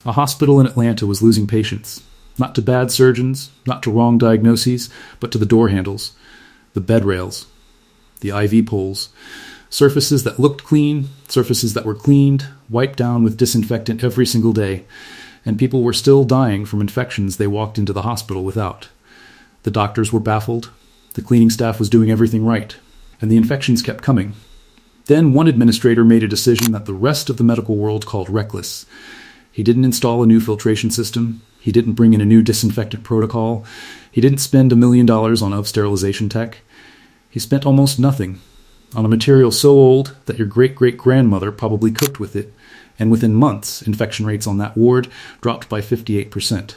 A hospital in Atlanta was losing patients. Not to bad surgeons, not to wrong diagnoses, but to the door handles, the bed rails, the IV poles. Surfaces that looked clean, surfaces that were cleaned, wiped down with disinfectant every single day, and people were still dying from infections they walked into the hospital without. The doctors were baffled, the cleaning staff was doing everything right, and the infections kept coming. Then one administrator made a decision that the rest of the medical world called reckless. He didn't install a new filtration system, he didn't bring in a new disinfectant protocol, he didn't spend $1 million on of-sterilization tech. He spent almost nothing on a material so old that your great-great-grandmother probably cooked with it, and within months, infection rates on that ward dropped by 58%.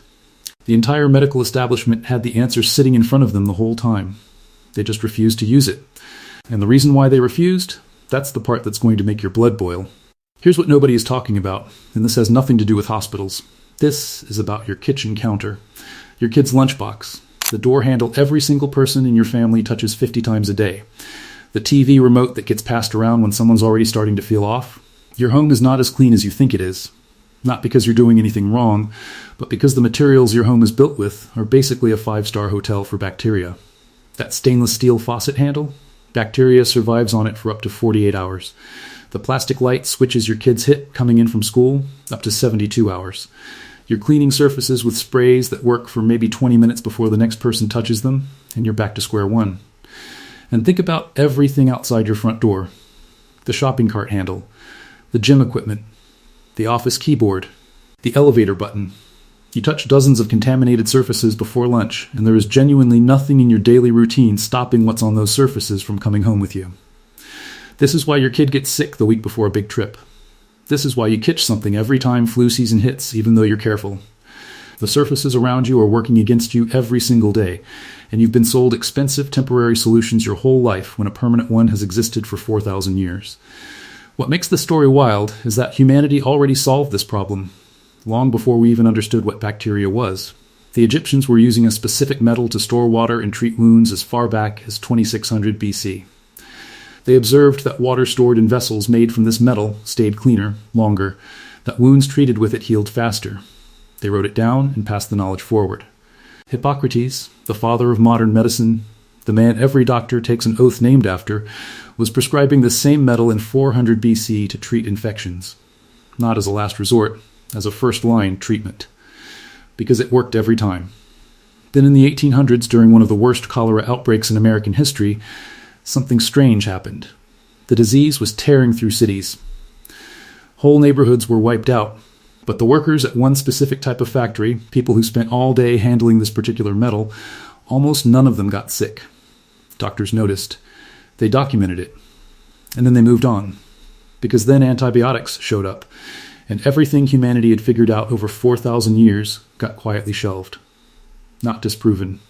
The entire medical establishment had the answer sitting in front of them the whole time. They just refused to use it. And the reason why they refused? That's the part that's going to make your blood boil. Here's what nobody is talking about, and this has nothing to do with hospitals. This is about your kitchen counter, your kid's lunchbox, the door handle every single person in your family touches 50 times a day, the TV remote that gets passed around when someone's already starting to feel off. Your home is not as clean as you think it is. Not because you're doing anything wrong, but because the materials your home is built with are basically a 5-star hotel for bacteria. That stainless steel faucet handle? Bacteria survives on it for up to 48 hours. The plastic light switches your kids hit coming in from school up to 72 hours. You're cleaning surfaces with sprays that work for maybe 20 minutes before the next person touches them, and you're back to square one. And think about everything outside your front door. The shopping cart handle, the gym equipment, the office keyboard, the elevator button. You touch dozens of contaminated surfaces before lunch, and there is genuinely nothing in your daily routine stopping what's on those surfaces from coming home with you. This is why your kid gets sick the week before a big trip. This is why you catch something every time flu season hits, even though you're careful. The surfaces around you are working against you every single day, and you've been sold expensive temporary solutions your whole life when a permanent one has existed for 4,000 years. What makes the story wild is that humanity already solved this problem, long before we even understood what bacteria was. The Egyptians were using a specific metal to store water and treat wounds as far back as 2600 BC. They observed that water stored in vessels made from this metal stayed cleaner, longer, that wounds treated with it healed faster. They wrote it down and passed the knowledge forward. Hippocrates, the father of modern medicine, the man every doctor takes an oath named after, was prescribing the same metal in 400 BC to treat infections. Not as a last resort, as a first-line treatment. Because it worked every time. Then in the 1800s, during one of the worst cholera outbreaks in American history, something strange happened. The disease was tearing through cities. Whole neighborhoods were wiped out, but the workers at one specific type of factory, people who spent all day handling this particular metal, almost none of them got sick. Doctors noticed. They documented it. And then they moved on. Because then antibiotics showed up, and everything humanity had figured out over 4,000 years got quietly shelved. Not disproven.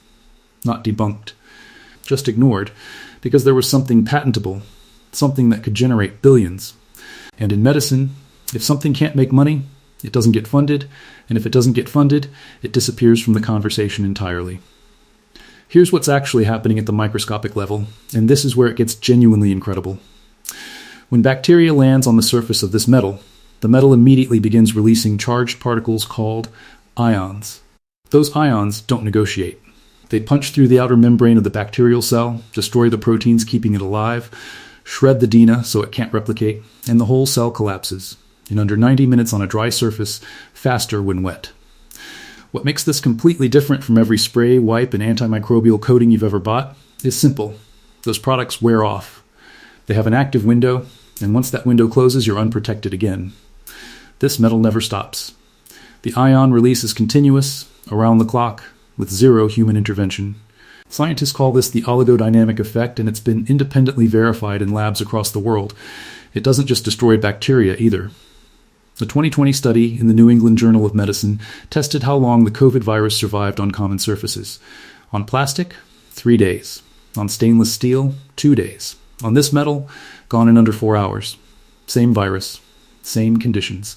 Not debunked. Just ignored, because there was something patentable, something that could generate billions. And in medicine, if something can't make money, it doesn't get funded, and if it doesn't get funded, it disappears from the conversation entirely. Here's what's actually happening at the microscopic level, and this is where it gets genuinely incredible. When bacteria lands on the surface of this metal, the metal immediately begins releasing charged particles called ions. Those ions don't negotiate. They punch through the outer membrane of the bacterial cell, destroy the proteins keeping it alive, shred the DNA so it can't replicate, and the whole cell collapses, in under 90 minutes on a dry surface, faster when wet. What makes this completely different from every spray, wipe, and antimicrobial coating you've ever bought is simple. Those products wear off. They have an active window, and once that window closes, you're unprotected again. This metal never stops. The ion release is continuous, around the clock, with zero human intervention. Scientists call this the oligodynamic effect, and it's been independently verified in labs across the world. It doesn't just destroy bacteria either. A 2020 study in the New England Journal of Medicine tested how long the COVID virus survived on common surfaces. On plastic, 3 days. On stainless steel, 2 days. On this metal, gone in under 4 hours. Same virus, same conditions.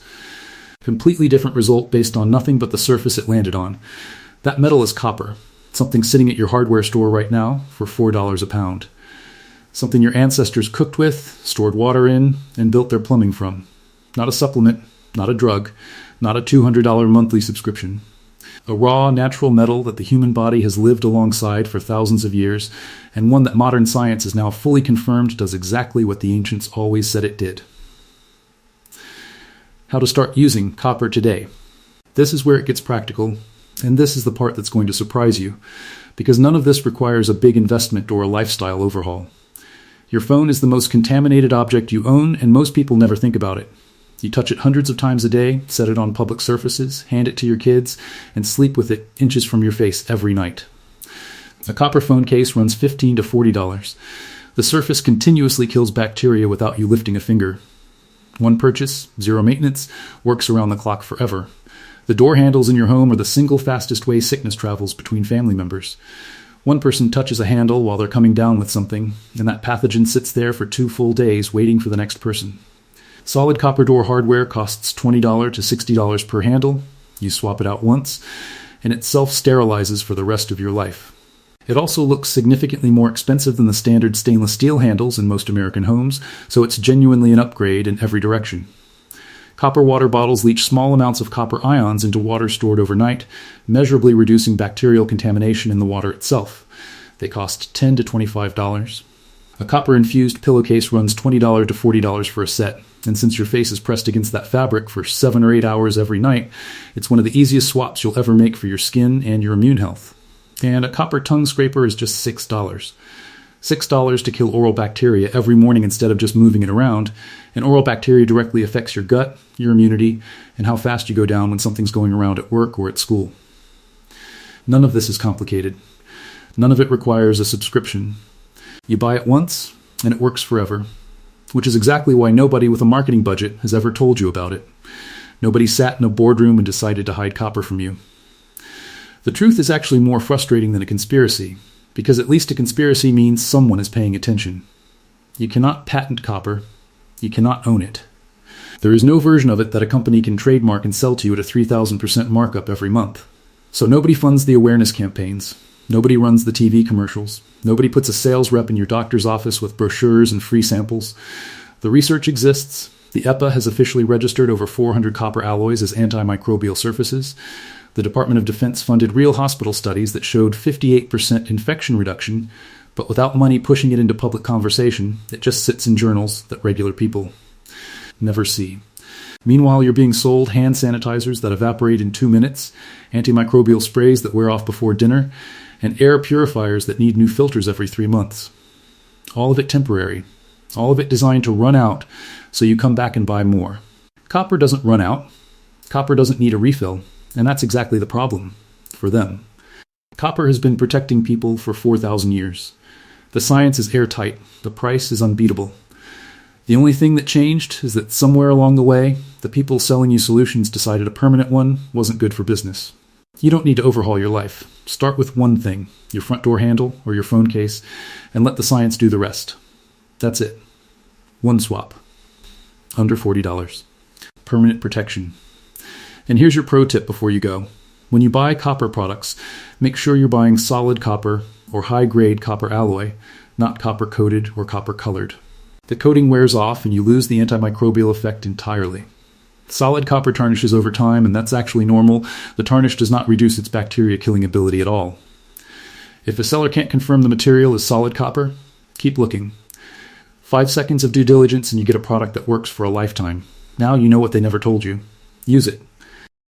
Completely different result based on nothing but the surface it landed on. That metal is copper, something sitting at your hardware store right now for $4 a pound. Something your ancestors cooked with, stored water in, and built their plumbing from. Not a supplement, not a drug, not a $200 monthly subscription. A raw, natural metal that the human body has lived alongside for thousands of years, and one that modern science has now fully confirmed does exactly what the ancients always said it did. How to start using copper today. This is where it gets practical, and this is the part that's going to surprise you, because none of this requires a big investment or a lifestyle overhaul. Your phone is the most contaminated object you own, and most people never think about it. You touch it hundreds of times a day, set it on public surfaces, hand it to your kids, and sleep with it inches from your face every night. A copper phone case runs $15 to $40. The surface continuously kills bacteria without you lifting a finger. One purchase, zero maintenance, works around the clock forever. The door handles in your home are the single fastest way sickness travels between family members. One person touches a handle while they're coming down with something, and that pathogen sits there for 2 full days waiting for the next person. Solid copper door hardware costs $20 to $60 per handle. You swap it out once, and it self-sterilizes for the rest of your life. It also looks significantly more expensive than the standard stainless steel handles in most American homes, so it's genuinely an upgrade in every direction. Copper water bottles leach small amounts of copper ions into water stored overnight, measurably reducing bacterial contamination in the water itself. They cost $10 to $25. A copper-infused pillowcase runs $20 to $40 for a set, and since your face is pressed against that fabric for 7 or 8 hours every night, it's one of the easiest swaps you'll ever make for your skin and your immune health. And a copper tongue scraper is just $6. $6 to kill oral bacteria every morning instead of just moving it around, and oral bacteria directly affects your gut, your immunity, and how fast you go down when something's going around at work or at school. None of this is complicated. None of it requires a subscription. You buy it once, and it works forever, which is exactly why nobody with a marketing budget has ever told you about it. Nobody sat in a boardroom and decided to hide copper from you. The truth is actually more frustrating than a conspiracy, because at least a conspiracy means someone is paying attention. You cannot patent copper. You cannot own it. There is no version of it that a company can trademark and sell to you at a 3,000% markup every month. So nobody funds the awareness campaigns. Nobody runs the TV commercials. Nobody puts a sales rep in your doctor's office with brochures and free samples. The research exists. The EPA has officially registered over 400 copper alloys as antimicrobial surfaces. The Department of Defense funded real hospital studies that showed 58% infection reduction, but without money pushing it into public conversation, it just sits in journals that regular people never see. Meanwhile, you're being sold hand sanitizers that evaporate in 2 minutes, antimicrobial sprays that wear off before dinner, and air purifiers that need new filters every 3 months. All of it temporary. All of it designed to run out so you come back and buy more. Copper doesn't run out. Copper doesn't need a refill, and that's exactly the problem for them. Copper has been protecting people for 4,000 years. The science is airtight. The price is unbeatable. The only thing that changed is that somewhere along the way, the people selling you solutions decided a permanent one wasn't good for business. You don't need to overhaul your life. Start with one thing, your front door handle or your phone case, and let the science do the rest. That's it. One swap. Under $40. Permanent protection. And here's your pro tip before you go. When you buy copper products, make sure you're buying solid copper or high-grade copper alloy, not copper-coated or copper-colored. The coating wears off and you lose the antimicrobial effect entirely. Solid copper tarnishes over time, and that's actually normal. The tarnish does not reduce its bacteria-killing ability at all. If a seller can't confirm the material is solid copper, keep looking. 5 seconds of due diligence and you get a product that works for a lifetime. Now you know what they never told you. Use it.